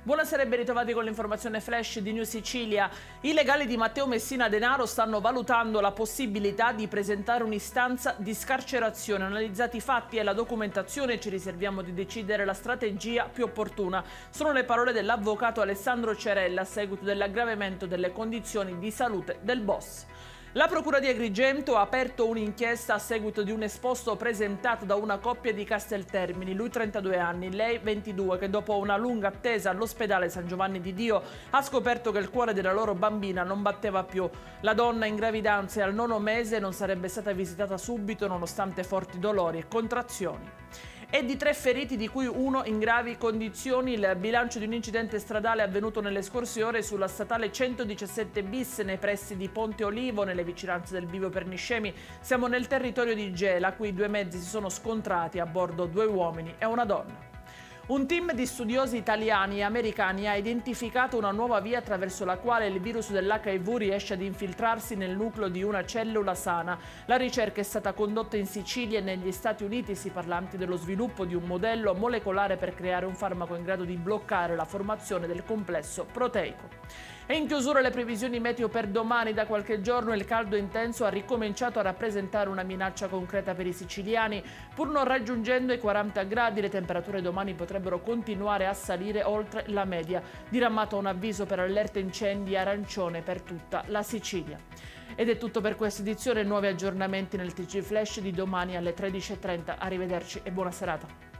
Buonasera e ben ritrovati con l'informazione flash di New Sicilia. I legali di Matteo Messina Denaro stanno valutando la possibilità di presentare un'istanza di scarcerazione. Analizzati i fatti e la documentazione, ci riserviamo di decidere la strategia più opportuna. Sono le parole dell'avvocato Alessandro Cerella a seguito dell'aggravamento delle condizioni di salute del boss. La Procura di Agrigento ha aperto un'inchiesta a seguito di un esposto presentato da una coppia di Casteltermini, lui 32 anni, lei 22, che dopo una lunga attesa all'ospedale San Giovanni di Dio ha scoperto che il cuore della loro bambina non batteva più. La donna in gravidanza e al 9° mese non sarebbe stata visitata subito nonostante forti dolori e contrazioni. E di 3 feriti, di cui uno in gravi condizioni, il bilancio di un incidente stradale avvenuto nelle scorse ore sulla statale 117 bis nei pressi di Ponte Olivo, nelle vicinanze del bivio Perniscemi. Siamo nel territorio di Gela, qui 2 mezzi si sono scontrati, a bordo 2 uomini e una donna. Un team di studiosi italiani e americani ha identificato una nuova via attraverso la quale il virus dell'HIV riesce ad infiltrarsi nel nucleo di una cellula sana. La ricerca è stata condotta in Sicilia e negli Stati Uniti. Si parla anche dello sviluppo di un modello molecolare per creare un farmaco in grado di bloccare la formazione del complesso proteico. E in chiusura le previsioni meteo per domani. Da qualche giorno il caldo intenso ha ricominciato a rappresentare una minaccia concreta per i siciliani. Pur non raggiungendo i 40 gradi, le temperature domani potrebbero continuare a salire oltre la media. Diramato un avviso per allerta incendi arancione per tutta la Sicilia. Ed è tutto per questa edizione. Nuovi aggiornamenti nel TG Flash di domani alle 13:30. Arrivederci e buona serata.